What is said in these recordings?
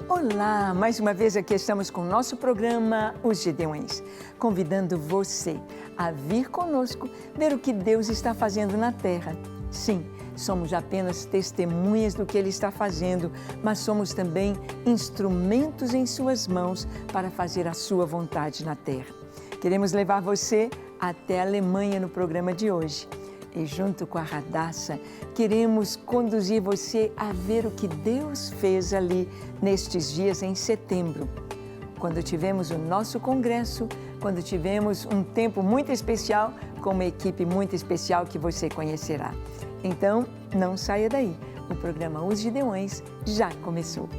Olá, mais uma vez aqui estamos com o nosso programa Os Gideões, convidando você a vir conosco ver o que Deus está fazendo na terra. Sim, somos apenas testemunhas do que Ele está fazendo, mas somos também instrumentos em suas mãos para fazer a sua vontade na terra. Queremos levar você até a Alemanha no programa de hoje. E junto com a Radassa, queremos conduzir você a ver o que Deus fez ali nestes dias em setembro, quando tivemos o nosso congresso, quando tivemos um tempo muito especial com uma equipe muito especial que você conhecerá. Então, não saia daí, o programa Os Gideões já começou.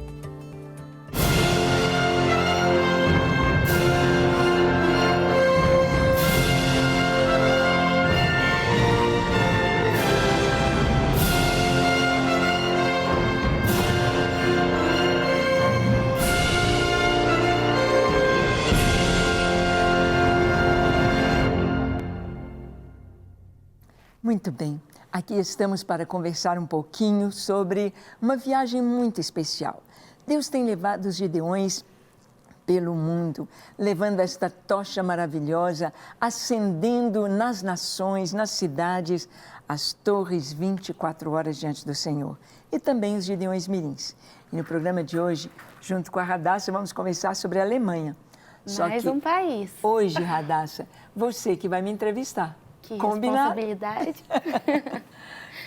Muito bem, aqui estamos para conversar um pouquinho sobre uma viagem muito especial. Deus tem levado os Gideões pelo mundo, levando esta tocha maravilhosa, acendendo nas nações, nas cidades, as torres 24 horas diante do Senhor. E também os Gideões Mirins. E no programa de hoje, junto com a Radassa, vamos conversar sobre a Alemanha. Mais um país. Hoje, Radassa, você que vai me entrevistar. Que Combinado? responsabilidade.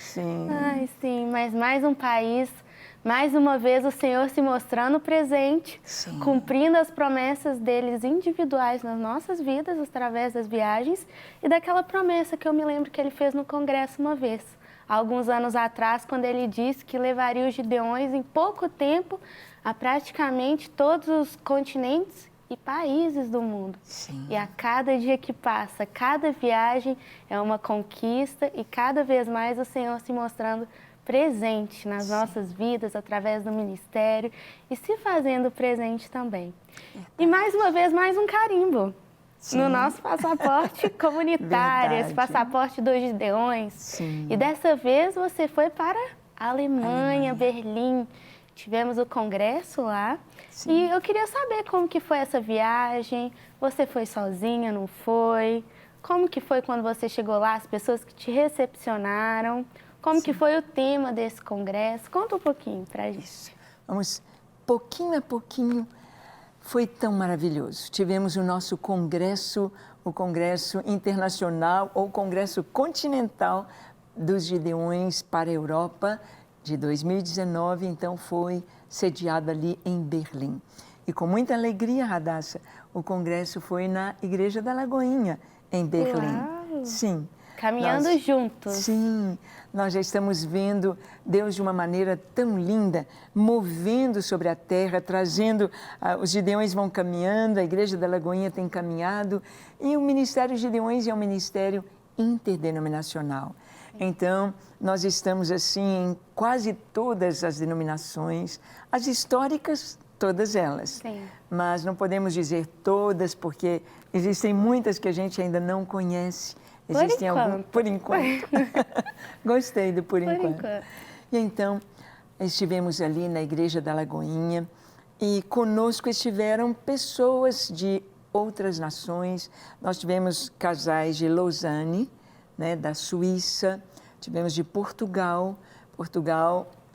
Sim. Ai, sim, mas mais um país, mais uma vez o Senhor se mostrando presente, Sim. cumprindo as promessas deles individuais nas nossas vidas, através das viagens, e daquela promessa que eu me lembro que ele fez no Congresso uma vez, alguns anos atrás, quando ele disse que levaria os Gideões em pouco tempo a praticamente todos os continentes e países do mundo. Sim. E a cada dia que passa, cada viagem é uma conquista e cada vez mais o Senhor se mostrando presente nas nossas vidas, através do ministério e se fazendo presente também. E mais uma vez, mais um carimbo no nosso passaporte comunitário, esse passaporte dos Gideões. Sim. E dessa vez você foi para a Alemanha, Berlim. Tivemos o congresso lá. Sim. E eu queria saber como que foi essa viagem. Você foi sozinha, não foi? Como que foi quando você chegou lá, as pessoas que te recepcionaram? Como que foi o tema desse congresso? Conta um pouquinho pra gente. Vamos, pouquinho a pouquinho, foi tão maravilhoso. Tivemos o nosso congresso, o Congresso Internacional ou Congresso Continental dos Gideões para a Europa, de 2019, então foi sediado ali em Berlim. E com muita alegria, Radassa, o congresso foi na Igreja da Lagoinha, em Berlim. Uau. Sim. Caminhando juntos. Sim, nós já estamos vendo Deus de uma maneira tão linda, movendo sobre a terra, trazendo, os Gideões vão caminhando, a Igreja da Lagoinha tem caminhado, e o Ministério Gideões é um ministério interdenominacional. Então, nós estamos assim em quase todas as denominações, as históricas, todas elas. Sim. Mas não podemos dizer todas, porque existem muitas que a gente ainda não conhece. Existem algumas, por enquanto. Gostei do por enquanto. E então, estivemos ali na Igreja da Lagoinha e conosco estiveram pessoas de outras nações. Nós tivemos casais de Lausanne, né, da Suíça, tivemos de Portugal,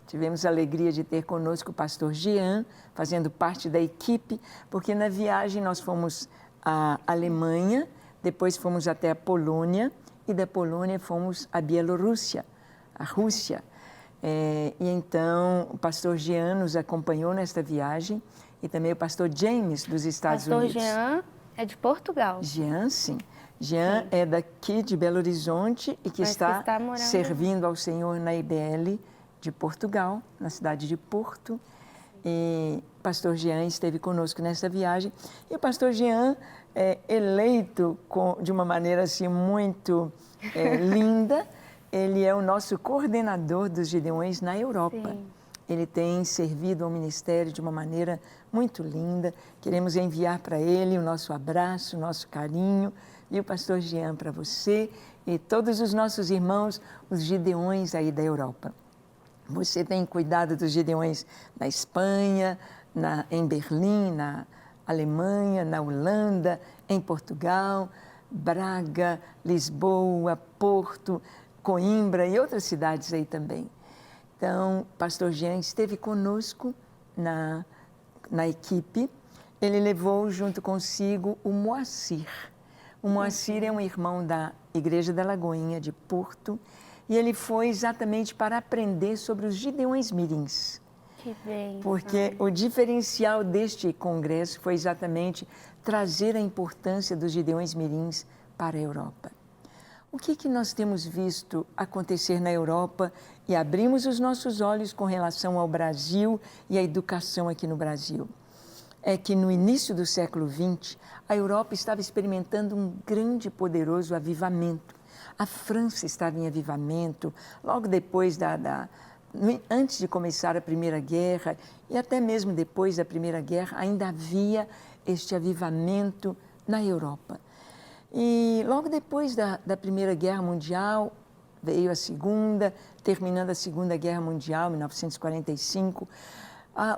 tivemos a alegria de ter conosco o pastor Jean, fazendo parte da equipe, porque na viagem nós fomos à Alemanha, depois fomos até a Polônia, e da Polônia fomos à Bielorrússia, a Rússia. E então o pastor Jean nos acompanhou nesta viagem, e também o pastor James, dos Estados Unidos. Pastor Jean é de Portugal. Jean, sim. Jean é daqui de Belo Horizonte e que está servindo ao Senhor na IBL de Portugal, na cidade de Porto. E o pastor Jean esteve conosco nessa viagem. E o pastor Jean é eleito de uma maneira assim muito linda. Ele é o nosso coordenador dos Gideões na Europa. Sim. Ele tem servido ao ministério de uma maneira muito linda. Queremos enviar para ele o nosso abraço, o nosso carinho. E o pastor Jean para você e todos os nossos irmãos, os Gideões aí da Europa. Você tem cuidado dos Gideões na Espanha, em Berlim, na Alemanha, na Holanda, em Portugal, Braga, Lisboa, Porto, Coimbra e outras cidades aí também. Então, pastor Jean esteve conosco na equipe. Ele levou junto consigo o Moacir. O Moacir é um irmão da Igreja da Lagoinha de Porto e ele foi exatamente para aprender sobre os Gideões Mirins. Que bem. Porque o diferencial deste congresso foi exatamente trazer a importância dos Gideões Mirins para a Europa. O que nós temos visto acontecer na Europa e abrimos os nossos olhos com relação ao Brasil e à educação aqui no Brasil? É que no início do século XX, a Europa estava experimentando um grande e poderoso avivamento. A França estava em avivamento, logo depois antes de começar a Primeira Guerra e até mesmo depois da Primeira Guerra, ainda havia este avivamento na Europa. E logo depois da Primeira Guerra Mundial, veio a Segunda, terminando a Segunda Guerra Mundial, 1945,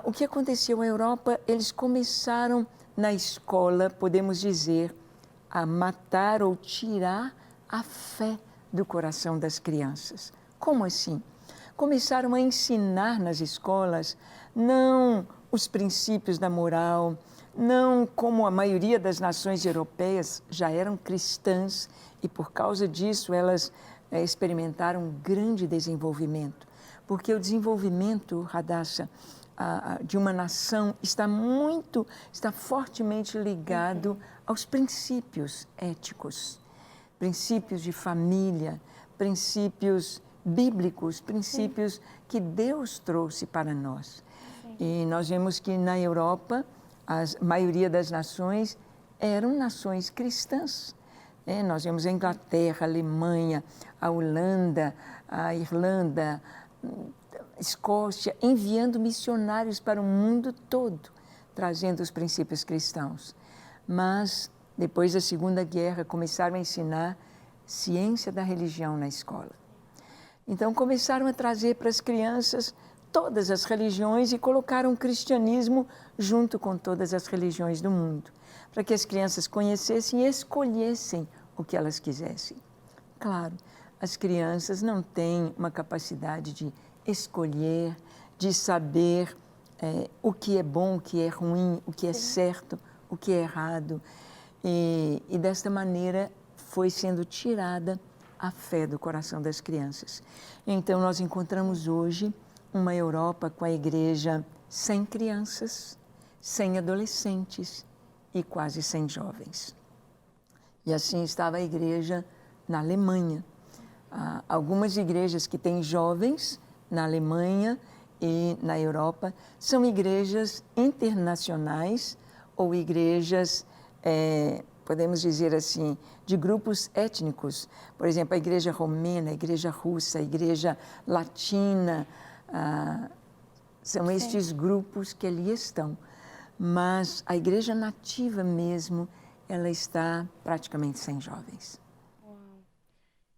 o que aconteceu na Europa? Eles começaram na escola, podemos dizer, a matar ou tirar a fé do coração das crianças. Como assim? Começaram a ensinar nas escolas não os princípios da moral, não como a maioria das nações europeias já eram cristãs e por causa disso elas experimentaram um grande desenvolvimento. Porque o desenvolvimento, Radassa, de uma nação está fortemente ligado aos princípios éticos, princípios de família, princípios bíblicos, princípios que Deus trouxe para nós. E nós vemos que na Europa, a maioria das nações eram nações cristãs. Nós vemos a Inglaterra, a Alemanha, a Holanda, a Irlanda, a Escócia, enviando missionários para o mundo todo, trazendo os princípios cristãos. Mas, depois da Segunda Guerra, começaram a ensinar ciência da religião na escola. Então, começaram a trazer para as crianças todas as religiões e colocaram o cristianismo junto com todas as religiões do mundo, para que as crianças conhecessem e escolhessem o que elas quisessem. Claro, as crianças não têm uma capacidade de escolher, de saber o que é bom, o que é ruim, o que é certo, o que é errado. E desta maneira foi sendo tirada a fé do coração das crianças. Então, nós encontramos hoje uma Europa com a igreja sem crianças, sem adolescentes e quase sem jovens. E assim estava a igreja na Alemanha. Algumas igrejas que têm jovens na Alemanha e na Europa são igrejas internacionais ou igrejas, podemos dizer assim, de grupos étnicos. Por exemplo, a igreja romena, a igreja russa, a igreja latina, são estes grupos que ali estão. Mas a igreja nativa mesmo, ela está praticamente sem jovens.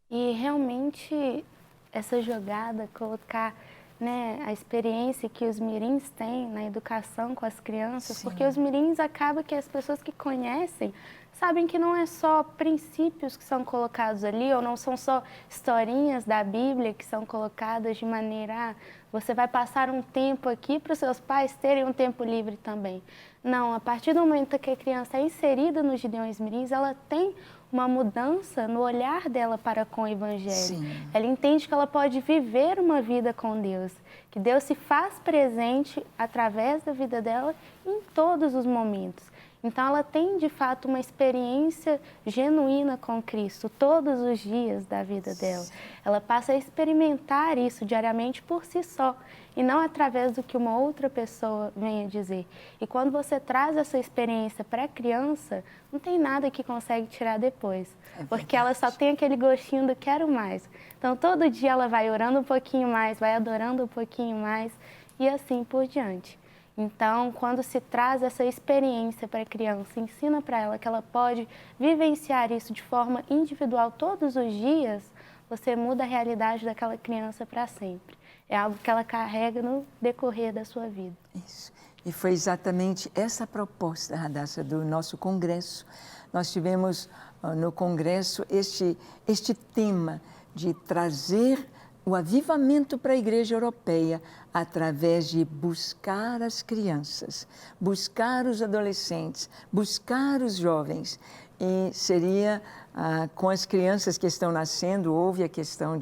E realmente essa jogada, colocar, né, a experiência que os mirins têm na educação com as crianças, sim, porque os mirins acaba que as pessoas que conhecem sabem que não é só princípios que são colocados ali, ou não são só historinhas da Bíblia que são colocadas de maneira, você vai passar um tempo aqui para os seus pais terem um tempo livre também. Não, a partir do momento que a criança é inserida nos Gideões Mirins, ela tem uma mudança no olhar dela para com o Evangelho. Sim. Ela entende que ela pode viver uma vida com Deus, que Deus se faz presente através da vida dela em todos os momentos. Então, ela tem, de fato, uma experiência genuína com Cristo todos os dias da vida dela. Ela passa a experimentar isso diariamente por si só e não através do que uma outra pessoa venha dizer. E quando você traz essa experiência para a criança, não tem nada que consegue tirar depois, porque ela só tem aquele gostinho do quero mais. Então, todo dia ela vai orando um pouquinho mais, vai adorando um pouquinho mais e assim por diante. Então, quando se traz essa experiência para a criança, ensina para ela que ela pode vivenciar isso de forma individual todos os dias, você muda a realidade daquela criança para sempre. É algo que ela carrega no decorrer da sua vida. Isso. E foi exatamente essa proposta, Radassa, do nosso congresso. Nós tivemos no congresso este tema de trazer o avivamento para a Igreja Europeia através de buscar as crianças, buscar os adolescentes, buscar os jovens. E seria com as crianças que estão nascendo, houve a questão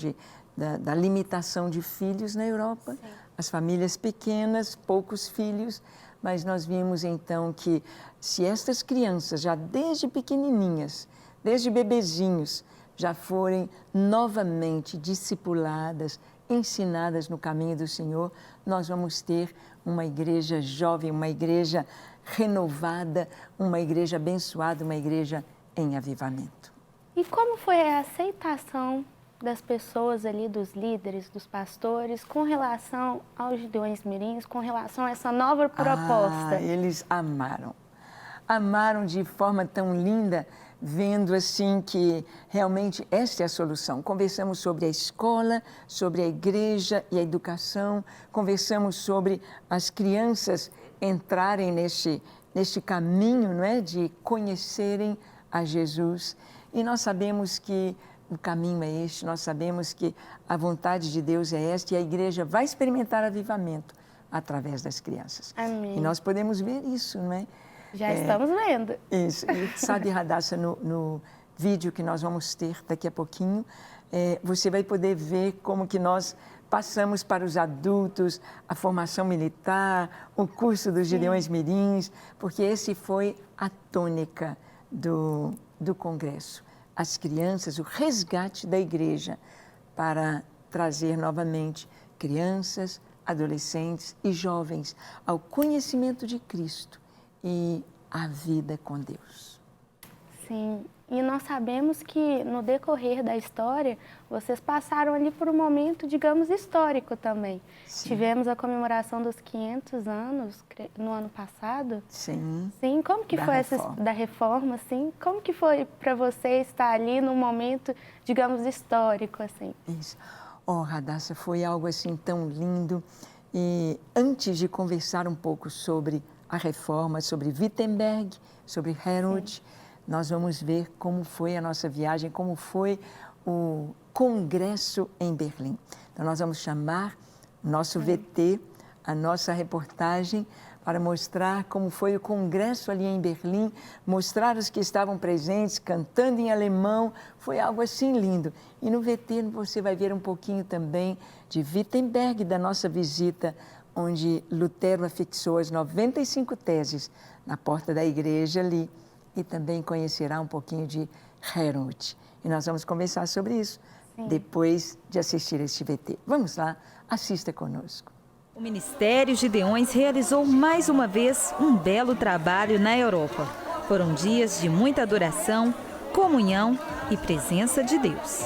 da limitação de filhos na Europa. Sim. As famílias pequenas, poucos filhos, mas nós vimos então que se estas crianças já desde pequenininhas, desde bebezinhos, já forem novamente discipuladas, ensinadas no caminho do Senhor, nós vamos ter uma igreja jovem, uma igreja renovada, uma igreja abençoada, uma igreja em avivamento. E como foi a aceitação das pessoas ali, dos líderes, dos pastores, com relação aos Gideões Mirins, com relação a essa nova proposta? Eles amaram. Amaram de forma tão linda, vendo assim que realmente esta é a solução. Conversamos sobre a escola, sobre a igreja e a educação, conversamos sobre as crianças entrarem neste caminho, não é, de conhecerem a Jesus. E nós sabemos que o caminho é este, nós sabemos que a vontade de Deus é esta e a igreja vai experimentar avivamento através das crianças. Amém. E nós podemos ver isso, não é? Já estamos vendo. Isso. E sabe, Radassa, no vídeo que nós vamos ter daqui a pouquinho, você vai poder ver como que nós passamos para os adultos a formação militar, o curso dos Gideões Mirins, porque esse foi a tônica do congresso. As crianças, o resgate da igreja para trazer novamente crianças, adolescentes e jovens ao conhecimento de Cristo e a vida com Deus. Sim, e nós sabemos que no decorrer da história, vocês passaram ali por um momento, digamos, histórico também. Sim. Tivemos a comemoração dos 500 anos no ano passado. Sim. Sim, como que foi da reforma, assim? Como que foi para você estar ali num momento, digamos, histórico, assim? Isso. Radassa, foi algo assim tão lindo. E antes de conversar um pouco sobre a reforma, sobre Wittenberg, sobre Herod, nós vamos ver como foi a nossa viagem, como foi o congresso em Berlim. Então, nós vamos chamar o nosso VT, a nossa reportagem, para mostrar como foi o congresso ali em Berlim, mostrar os que estavam presentes, cantando em alemão, foi algo assim lindo. E no VT você vai ver um pouquinho também de Wittenberg, da nossa visita, onde Lutero afixou as 95 teses na porta da igreja ali, e também conhecerá um pouquinho de Herod. E nós vamos conversar sobre isso depois de assistir este VT. Vamos lá, assista conosco. O Ministério Gideões realizou mais uma vez um belo trabalho na Europa. Foram dias de muita adoração, comunhão e presença de Deus.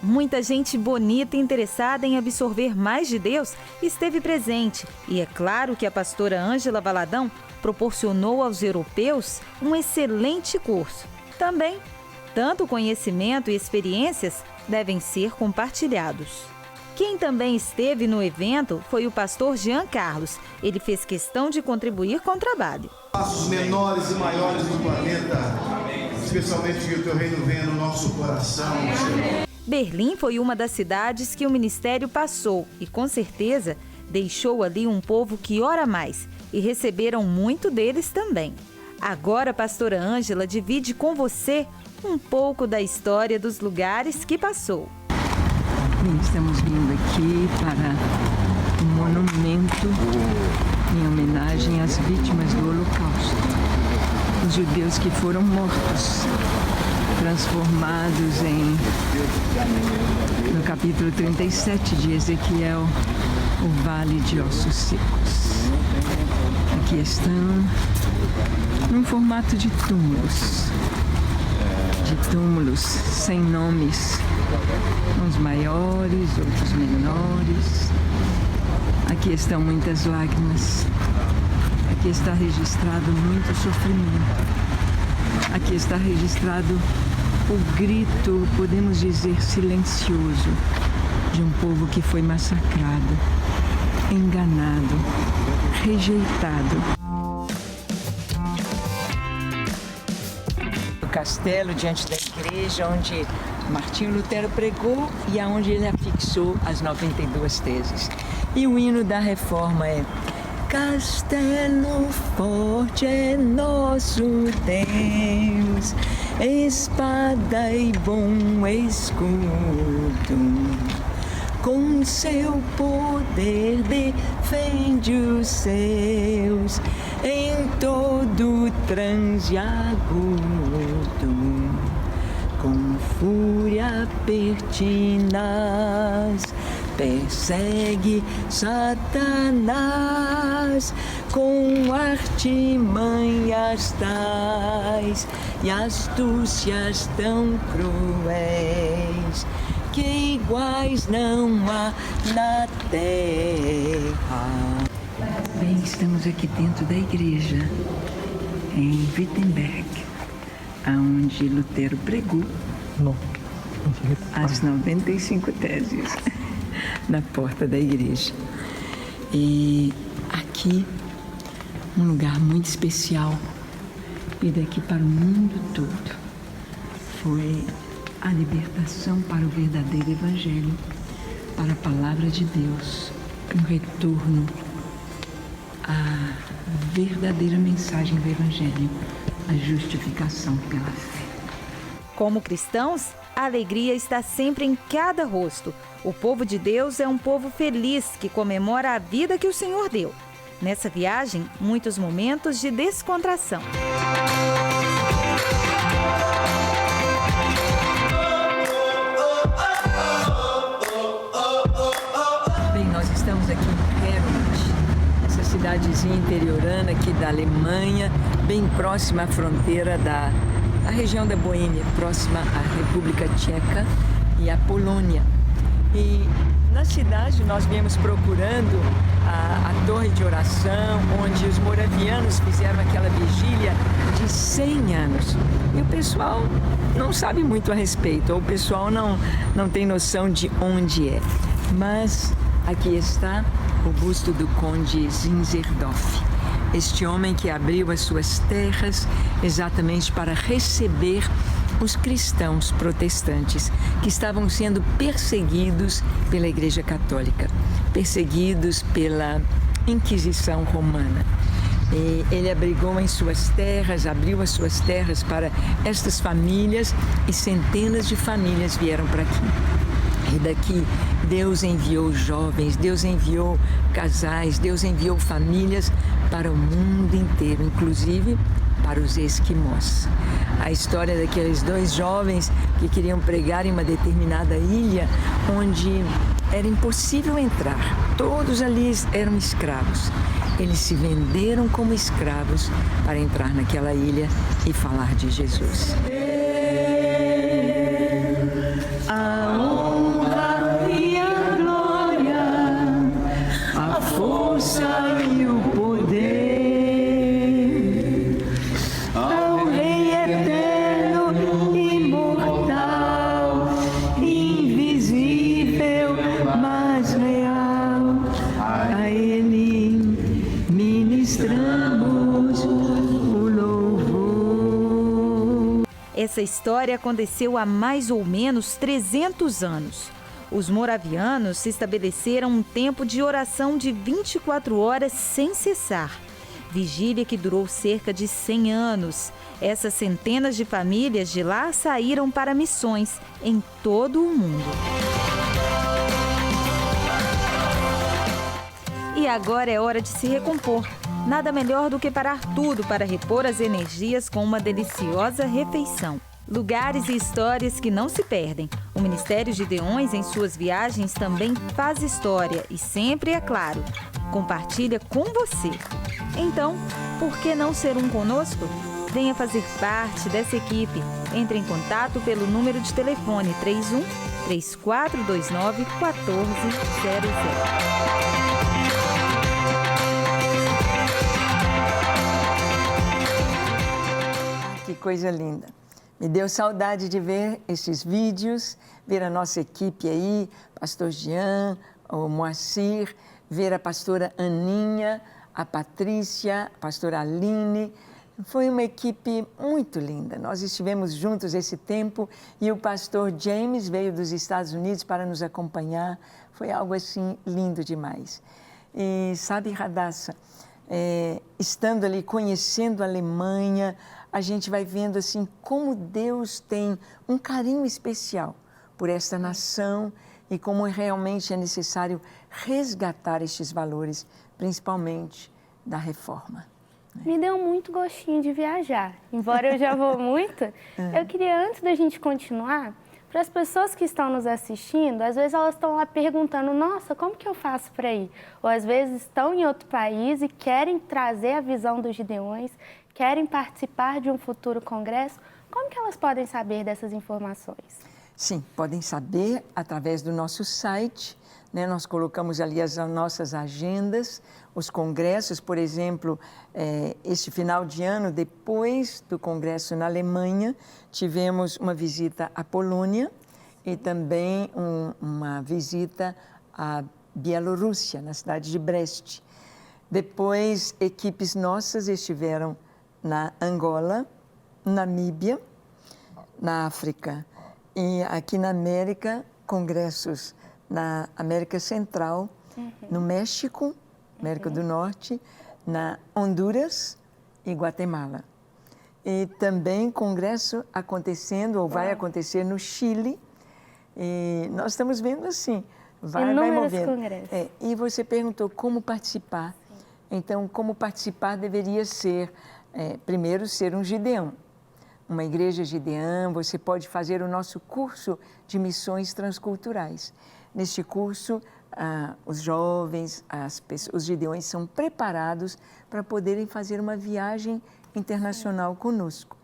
Muita gente bonita e interessada em absorver mais de Deus esteve presente. E é claro que a pastora Ângela Valadão proporcionou aos europeus um excelente curso. Também, tanto conhecimento e experiências devem ser compartilhados. Quem também esteve no evento foi o pastor Jean Carlos. Ele fez questão de contribuir com o trabalho. Passos menores e maiores do planeta, especialmente que o teu reino venha no nosso coração, Senhor. Berlim foi uma das cidades que o ministério passou e, com certeza, deixou ali um povo que ora mais e receberam muito deles também. Agora a pastora Ângela divide com você um pouco da história dos lugares que passou. Estamos vindo aqui para um monumento em homenagem às vítimas do Holocausto. Os judeus que foram mortos, transformados no capítulo 37 de Ezequiel, o Vale de Ossos Secos. Aqui estão num formato de túmulos sem nomes, uns maiores, outros menores. Aqui estão muitas lágrimas, aqui aqui está registrado muito sofrimento. Aqui está registrado o grito, podemos dizer, silencioso, de um povo que foi massacrado, enganado, rejeitado. O castelo diante da igreja onde Martinho Lutero pregou e aonde ele afixou as 92 teses. E o hino da reforma é: Castelo forte é nosso Deus, espada e bom escudo, com seu poder defende os seus em todo transe agudo. Com fúria pertinaz persegue Satanás, com artimanhas tais e astúcias tão cruéis que iguais não há na terra. Bem, estamos aqui dentro da igreja, em Wittenberg, onde Lutero pregou as 95 teses na porta da igreja. E aqui, um lugar muito especial, e daqui para o mundo todo, foi a libertação para o verdadeiro evangelho, para a palavra de Deus, um retorno à verdadeira mensagem do evangelho, a justificação pela fé. Como cristãos, a alegria está sempre em cada rosto. O povo de Deus é um povo feliz que comemora a vida que o Senhor deu. Nessa viagem, muitos momentos de descontração. Bem, nós estamos aqui em Heroldt, essa cidadezinha interiorana aqui da Alemanha, bem próxima à fronteira da região da Boêmia, próxima à República Tcheca e à Polônia. E na cidade nós viemos procurando a torre de oração, onde os moravianos fizeram aquela vigília de 100 anos. E o pessoal não sabe muito a respeito, ou o pessoal não tem noção de onde é. Mas aqui está o busto do conde Zinzendorf, este homem que abriu as suas terras exatamente para receber os cristãos protestantes que estavam sendo perseguidos pela Igreja Católica, perseguidos pela Inquisição Romana. E ele abrigou em suas terras, abriu as suas terras para estas famílias, e centenas de famílias vieram para aqui. E daqui Deus enviou jovens, Deus enviou casais, Deus enviou famílias para o mundo inteiro, inclusive para os esquimós. A história daqueles dois jovens que queriam pregar em uma determinada ilha onde era impossível entrar. Todos ali eram escravos. Eles se venderam como escravos para entrar naquela ilha e falar de Jesus. A honra e a glória, a força e o poder, ao Rei eterno, imortal, invisível, mas real, a Ele ministramos o louvor. Essa história aconteceu há mais ou menos 300 anos. Os moravianos se estabeleceram um tempo de oração de 24 horas sem cessar. Vigília que durou cerca de 100 anos. Essas centenas de famílias de lá saíram para missões em todo o mundo. E agora é hora de se recompor. Nada melhor do que parar tudo para repor as energias com uma deliciosa refeição. Lugares e histórias que não se perdem. O Ministério Gideões, em suas viagens, também faz história e sempre, é claro, compartilha com você. Então, por que não ser um conosco? Venha fazer parte dessa equipe. Entre em contato pelo número de telefone 31 3429 1400. coisa linda. Me deu saudade de ver esses vídeos, ver a nossa equipe aí, pastor Jean, o Moacir, ver a pastora Aninha, a Patrícia, a pastora Aline. Foi uma equipe muito linda. Nós estivemos juntos esse tempo e o pastor James veio dos Estados Unidos para nos acompanhar. Foi algo assim lindo demais. E sabe, Radassa, estando ali, conhecendo a Alemanha, a gente vai vendo assim como Deus tem um carinho especial por esta nação e como realmente é necessário resgatar estes valores, principalmente da reforma. Me deu muito gostinho de viajar. Embora eu já vou muito, eu queria, antes da gente continuar, para as pessoas que estão nos assistindo, às vezes elas estão lá perguntando, nossa, como que eu faço para ir? Ou às vezes estão em outro país e querem trazer a visão dos Gideões, querem participar de um futuro congresso. Como que elas podem saber dessas informações? Sim, podem saber através do nosso site, né? Nós colocamos ali as nossas agendas, os congressos, por exemplo, este final de ano, depois do congresso na Alemanha, tivemos uma visita à Polônia e também uma visita à Bielorrússia, na cidade de Brest. Depois, equipes nossas estiveram na Angola, Namíbia, na África e aqui na América, congressos na América Central, no México, América do Norte, na Honduras e Guatemala. E também congresso acontecendo, ou vai acontecer no Chile. E nós estamos vendo assim, vai movendo. E você perguntou como participar. Sim. Então, como participar deveria ser, primeiro, ser um Gideão. Uma igreja Gideão, você pode fazer o nosso curso de missões transculturais. Neste curso, os jovens, os Gideões são preparados para poderem fazer uma viagem internacional conosco.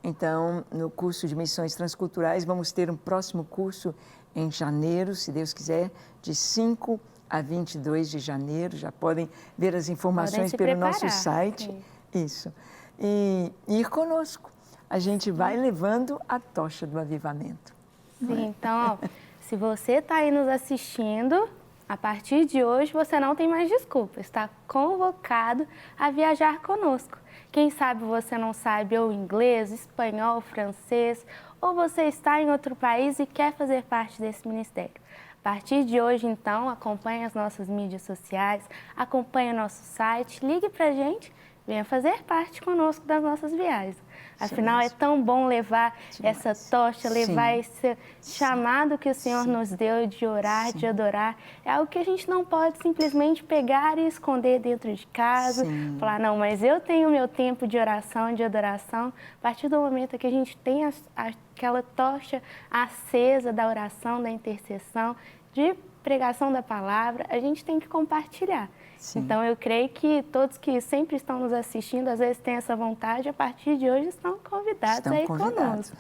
Então, no curso de missões transculturais, vamos ter um próximo curso em janeiro, se Deus quiser, de 5 a 22 de janeiro. Já podem ver as informações pelo nosso site. Sim. Isso. E ir conosco. A gente vai levando a tocha do avivamento. Sim, então, ó, se você está aí nos assistindo, a partir de hoje você não tem mais desculpa, está convocado a viajar conosco. Quem sabe você não sabe ou inglês, espanhol, francês, ou você está em outro país e quer fazer parte desse ministério. A partir de hoje, então, acompanhe as nossas mídias sociais, acompanhe o nosso site, ligue para a gente, venha fazer parte conosco das nossas viagens. Afinal, é tão bom levar essa tocha, levar esse chamado que o Senhor nos deu de orar, de adorar. É algo que a gente não pode simplesmente pegar e esconder dentro de casa, falar, não, mas eu tenho o meu tempo de oração, de adoração. A partir do momento que a gente tem aquela tocha acesa da oração, da intercessão, de pregação da palavra, a gente tem que compartilhar. Sim. Então, eu creio que todos que sempre estão nos assistindo, às vezes têm essa vontade, a partir de hoje estão convidados a ir conosco.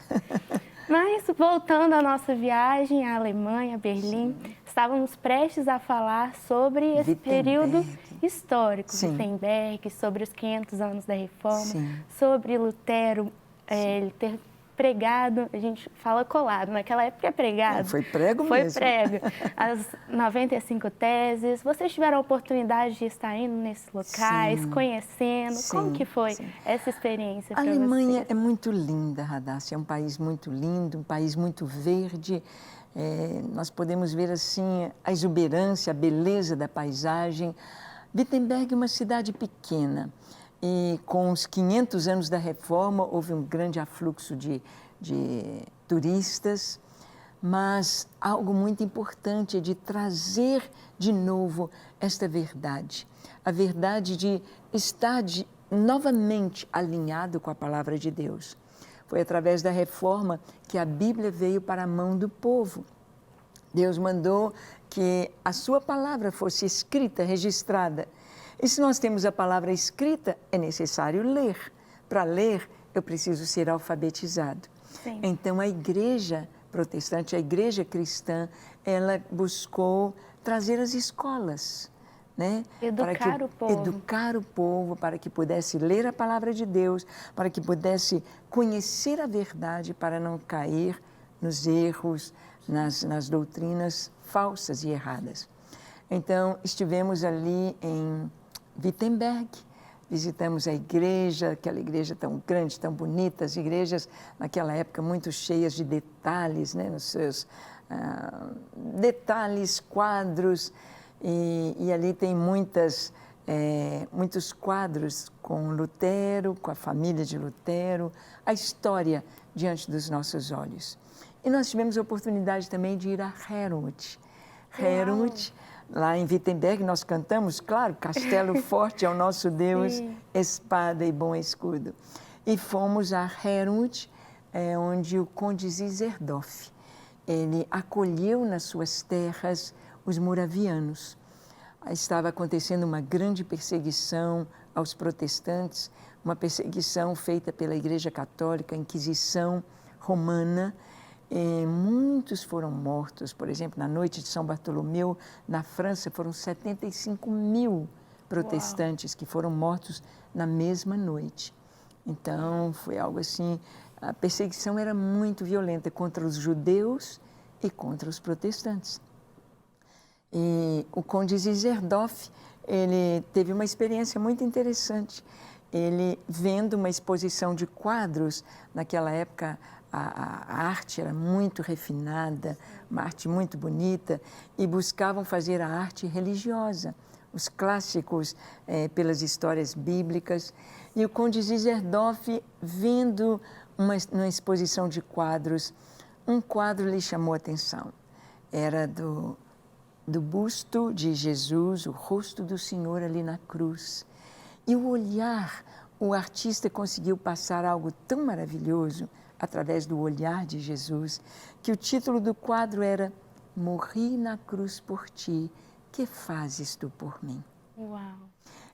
Mas, voltando à nossa viagem à Alemanha, Berlim, estávamos prestes a falar sobre esse período histórico, Wittenberg, sobre os 500 anos da Reforma, sobre Lutero, ele ter pregado, a gente fala colado, naquela época é pregado. Foi prego mesmo. Foi prego. As 95 teses. Vocês tiveram a oportunidade de estar indo nesses locais, conhecendo. Como que foi essa experiência para vocês? A Alemanha é muito linda, Radassa. É um país muito lindo, um país muito verde. Nós podemos ver assim a exuberância, a beleza da paisagem. Wittenberg é uma cidade pequena. E com os 500 anos da Reforma, houve um grande afluxo de turistas, mas algo muito importante é de trazer de novo esta verdade. A verdade de estar novamente alinhado com a palavra de Deus. Foi através da Reforma que a Bíblia veio para a mão do povo. Deus mandou que a sua palavra fosse escrita, registrada. E se nós temos a palavra escrita, é necessário ler. Para ler, eu preciso ser alfabetizado. Sim. Então, a igreja protestante, a igreja cristã, ela buscou trazer as escolas né? Educar o povo, para que pudesse ler a palavra de Deus, para que pudesse conhecer a verdade, para não cair nos erros, nas doutrinas falsas e erradas. Então, estivemos ali em Wittenberg, visitamos a igreja, aquela igreja tão grande, tão bonita, as igrejas naquela época muito cheias de detalhes, né? Nos seus detalhes, quadros, e ali tem muitos quadros com Lutero, com a família de Lutero, a história diante dos nossos olhos. E nós tivemos a oportunidade também de ir a Herrnhut. Herrnhut, lá em Wittenberg, nós cantamos, claro, Castelo Forte é o nosso Deus, sim, espada e bom escudo. E fomos a Herrnhut, onde o conde Zizerdorf, ele acolheu nas suas terras os moravianos. Estava acontecendo uma grande perseguição aos protestantes, uma perseguição feita pela Igreja Católica, a Inquisição Romana. Muitos foram mortos. Por exemplo, na noite de São Bartolomeu, na França, foram 75.000 protestantes que foram mortos na mesma noite. Então, foi algo assim, a perseguição era muito violenta contra os judeus e contra os protestantes. E o conde Zizerdorf, ele teve uma experiência muito interessante. Ele, vendo uma exposição de quadros, naquela época a arte era muito refinada, uma arte muito bonita, e buscavam fazer a arte religiosa, os clássicos pelas histórias bíblicas. E o conde Zizerdorf, vendo uma exposição de quadros, um quadro lhe chamou a atenção. Era do busto de Jesus, o rosto do Senhor ali na cruz. E o olhar, o artista conseguiu passar algo tão maravilhoso através do olhar de Jesus, que o título do quadro era Morri na cruz por ti, que fazes tu por mim? Uau!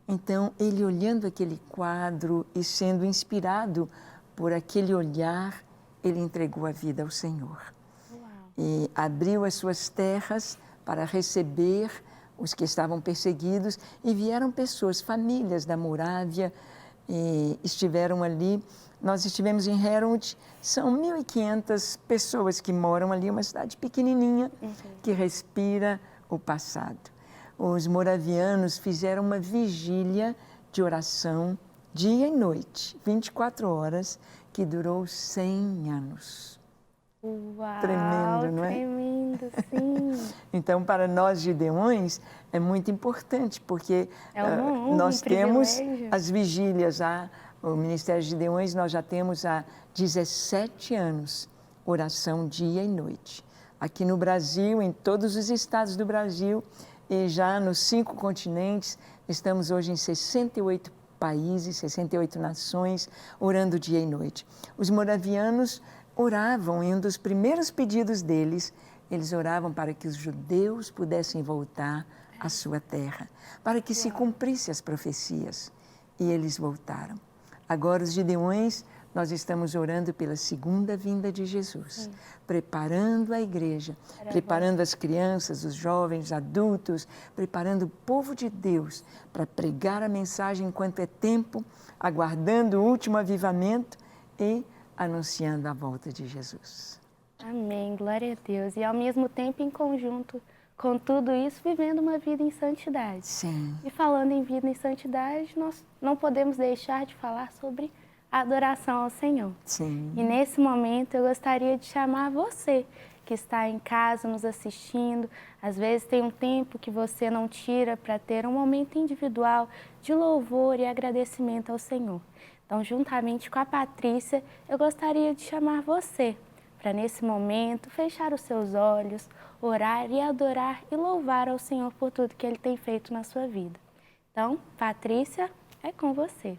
Então, ele olhando aquele quadro e sendo inspirado por aquele olhar, ele entregou a vida ao Senhor. Uau. E abriu as suas terras para receber os que estavam perseguidos, e vieram pessoas, famílias da Morávia, e estiveram ali. Nós estivemos em Herrnhut, são 1.500 pessoas que moram ali, uma cidade pequenininha, que respira o passado. Os moravianos fizeram uma vigília de oração, dia e noite, 24 horas, que durou 100 anos. Uau, tremendo, não é? Tremendo, sim. Então, para nós gideões, é muito importante, porque nós temos as vigílias, o Ministério de Gideões, nós já temos há 17 anos, oração dia e noite. Aqui no Brasil, em todos os estados do Brasil, e já nos 5 continentes, estamos hoje em 68 países, 68 nações, orando dia e noite. Os moravianos oravam, e um dos primeiros pedidos deles, eles oravam para que os judeus pudessem voltar à sua terra, para que se cumprissem as profecias. E eles voltaram. Agora, os gideões, nós estamos orando pela segunda vinda de Jesus, preparando a igreja, preparando as crianças, os jovens, adultos, preparando o povo de Deus para pregar a mensagem enquanto é tempo, aguardando o último avivamento e anunciando a volta de Jesus. Amém, glória a Deus. E ao mesmo tempo, em conjunto com tudo isso, vivendo uma vida em santidade. Sim. E falando em vida em santidade, nós não podemos deixar de falar sobre a adoração ao Senhor. Sim. E nesse momento eu gostaria de chamar você que está em casa nos assistindo. Às vezes tem um tempo que você não tira para ter um momento individual de louvor e agradecimento ao Senhor. Então, juntamente com a Patrícia, eu gostaria de chamar você para, nesse momento, fechar os seus olhos, orar e adorar e louvar ao Senhor por tudo que Ele tem feito na sua vida. Então, Patrícia, é com você.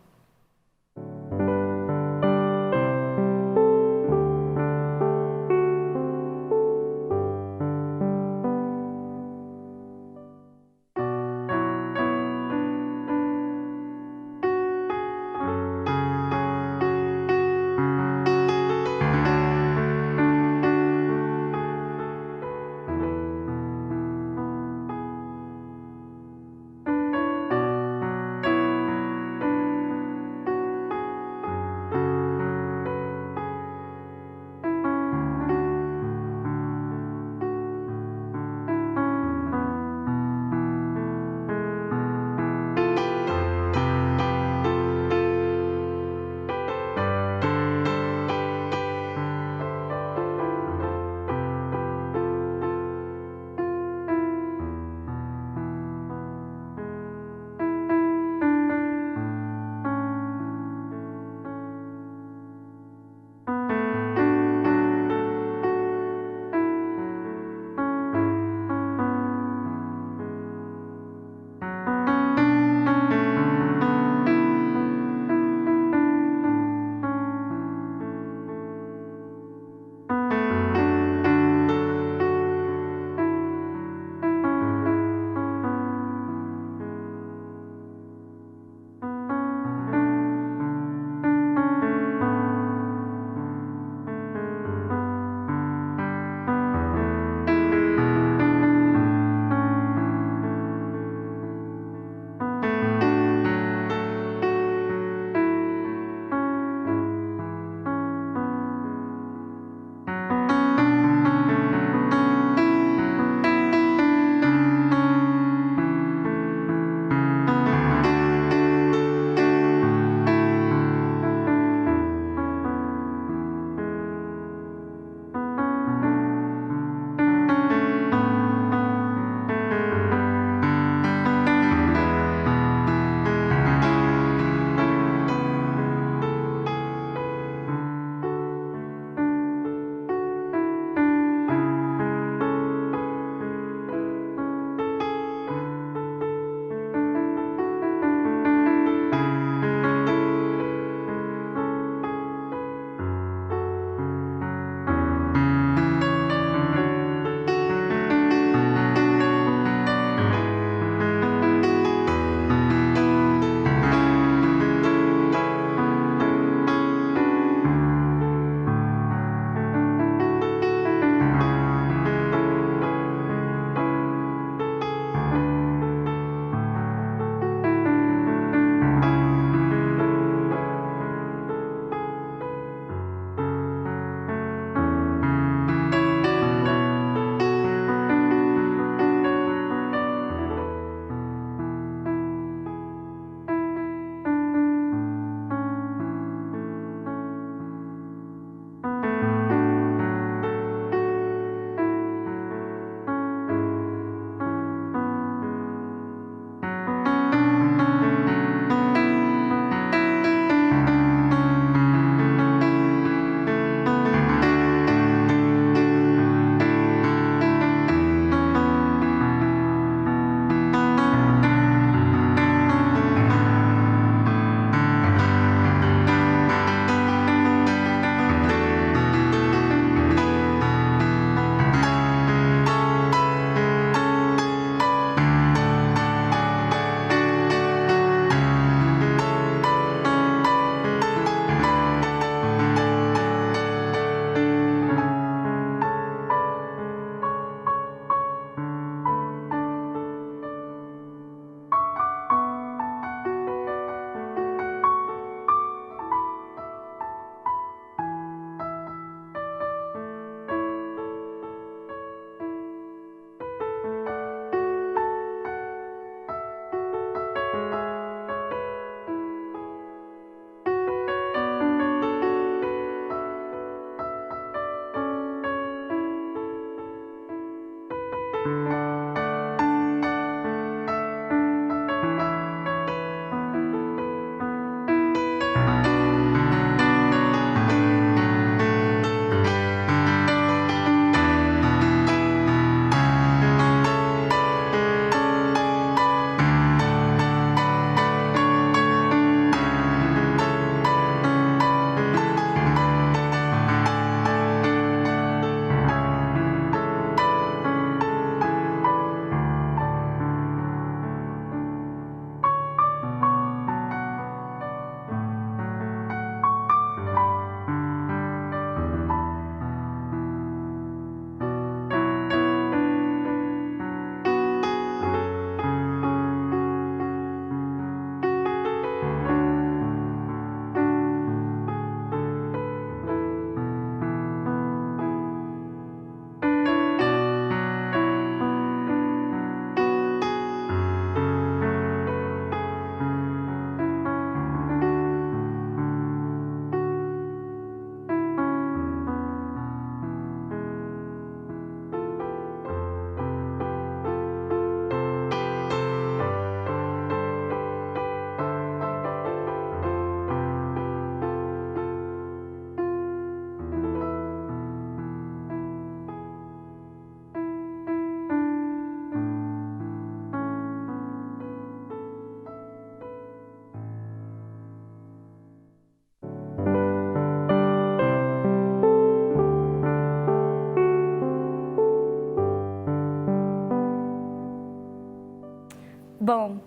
Bom,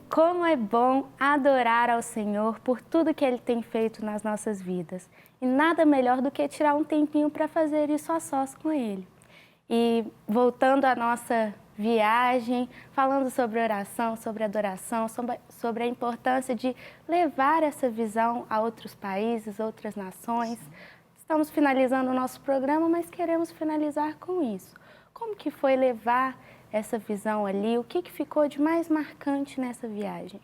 como é bom adorar ao Senhor por tudo que Ele tem feito nas nossas vidas. E nada melhor do que tirar um tempinho para fazer isso a sós com Ele. E voltando à nossa viagem, falando sobre oração, sobre adoração, sobre a importância de levar essa visão a outros países, outras nações. Estamos finalizando o nosso programa, mas queremos finalizar com isso. Como que foi levar essa visão ali? O que ficou de mais marcante nessa viagem?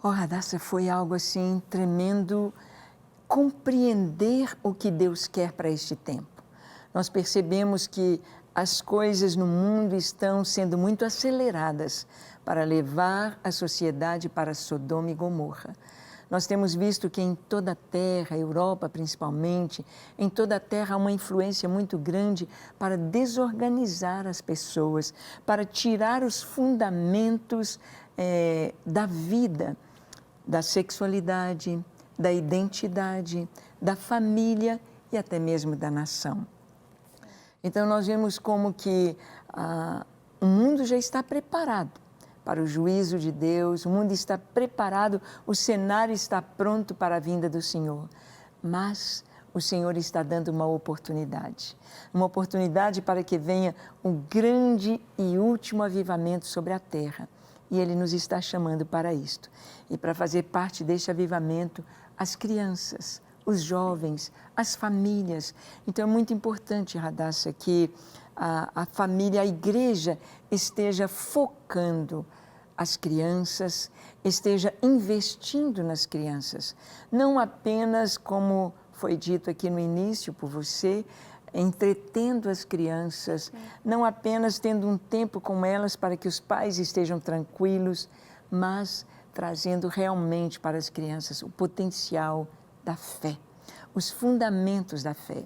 Radassa, foi algo assim tremendo, compreender o que Deus quer para este tempo. Nós percebemos que as coisas no mundo estão sendo muito aceleradas para levar a sociedade para Sodoma e Gomorra. Nós temos visto que em toda a terra, Europa principalmente, em toda a terra há uma influência muito grande para desorganizar as pessoas, para tirar os fundamentos da vida, da sexualidade, da identidade, da família e até mesmo da nação. Então nós vemos como que o mundo já está preparado para o juízo de Deus, o mundo está preparado, o cenário está pronto para a vinda do Senhor. Mas o Senhor está dando uma oportunidade para que venha o grande e último avivamento sobre a terra. E Ele nos está chamando para isto. E para fazer parte deste avivamento, as crianças, os jovens, as famílias. Então é muito importante, Radassa, que a família, a igreja esteja focando as crianças, esteja investindo nas crianças. Não apenas, como foi dito aqui no início por você, entretendo as crianças, não apenas tendo um tempo com elas para que os pais estejam tranquilos, mas trazendo realmente para as crianças o potencial da fé, os fundamentos da fé.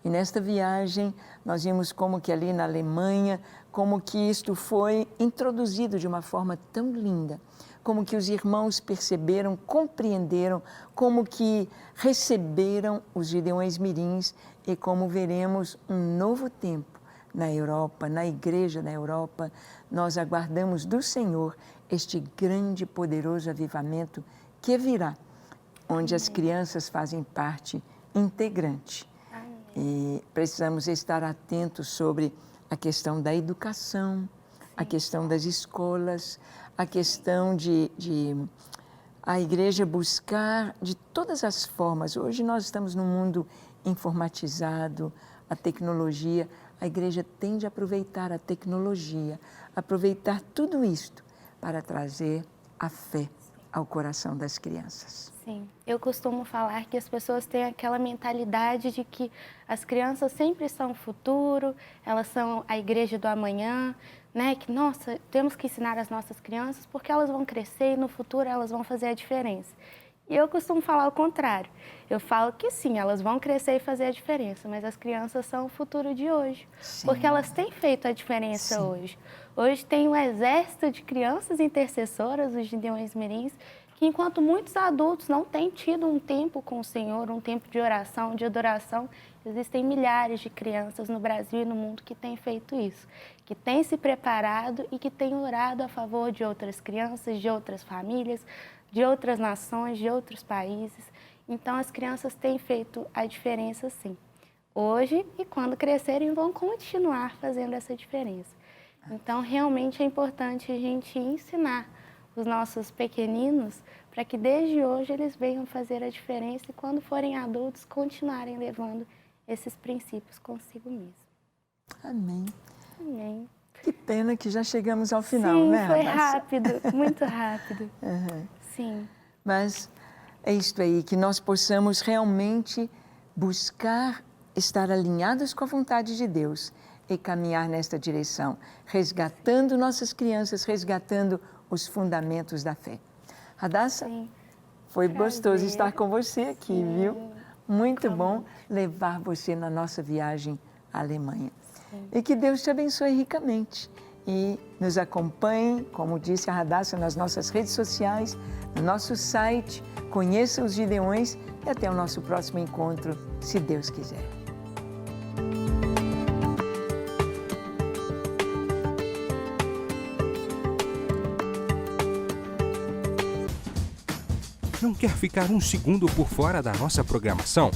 E nesta viagem, nós vimos como que ali na Alemanha, como que isto foi introduzido de uma forma tão linda, como que os irmãos perceberam, compreenderam, como que receberam os Gideões Mirins e como veremos um novo tempo na Europa, na igreja da Europa. Nós aguardamos do Senhor este grande e poderoso avivamento que virá, onde as crianças fazem parte integrante. E precisamos estar atentos sobre a questão da educação, a questão das escolas, a questão de a igreja buscar de todas as formas. Hoje nós estamos num mundo informatizado, a tecnologia, a igreja tende a aproveitar a tecnologia, aproveitar tudo isto para trazer a fé ao coração das crianças. Sim, eu costumo falar que as pessoas têm aquela mentalidade de que as crianças sempre são o futuro, elas são a igreja do amanhã, né? Que, nossa, temos que ensinar as nossas crianças porque elas vão crescer e no futuro elas vão fazer a diferença. E eu costumo falar o contrário. Eu falo que sim, elas vão crescer e fazer a diferença, mas as crianças são o futuro de hoje, sim, porque elas têm feito a diferença, sim, hoje. Hoje tem um exército de crianças intercessoras, os Gideões Mirins, que enquanto muitos adultos não têm tido um tempo com o Senhor, um tempo de oração, de adoração, existem milhares de crianças no Brasil e no mundo que têm feito isso, que têm se preparado e que têm orado a favor de outras crianças, de outras famílias, de outras nações, de outros países. Então, as crianças têm feito a diferença, sim. Hoje e quando crescerem, vão continuar fazendo essa diferença. Então, realmente é importante a gente ensinar os nossos pequeninos para que desde hoje eles venham fazer a diferença e quando forem adultos continuarem levando esses princípios consigo mesmo. Amém. Amém. Que pena que já chegamos ao final, sim, né? Foi rápido, muito rápido. Uhum. Sim. Mas é isto aí, que nós possamos realmente buscar estar alinhados com a vontade de Deus e caminhar nesta direção, resgatando nossas crianças, resgatando os fundamentos da fé. Radassa, sim, foi gostoso estar com você aqui, sim, viu? Muito bom levar você na nossa viagem à Alemanha. Sim. E que Deus te abençoe ricamente. E nos acompanhe, como disse a Radassa, nas nossas redes sociais, no nosso site, conheça os Gideões e até o nosso próximo encontro, se Deus quiser. Quer ficar um segundo por fora da nossa programação?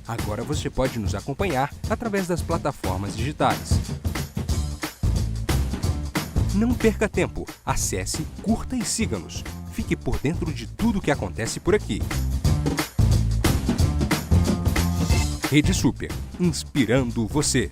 Agora você pode nos acompanhar através das plataformas digitais. Não perca tempo. Acesse, curta e siga-nos. Fique por dentro de tudo o que acontece por aqui. Rede Super, inspirando você.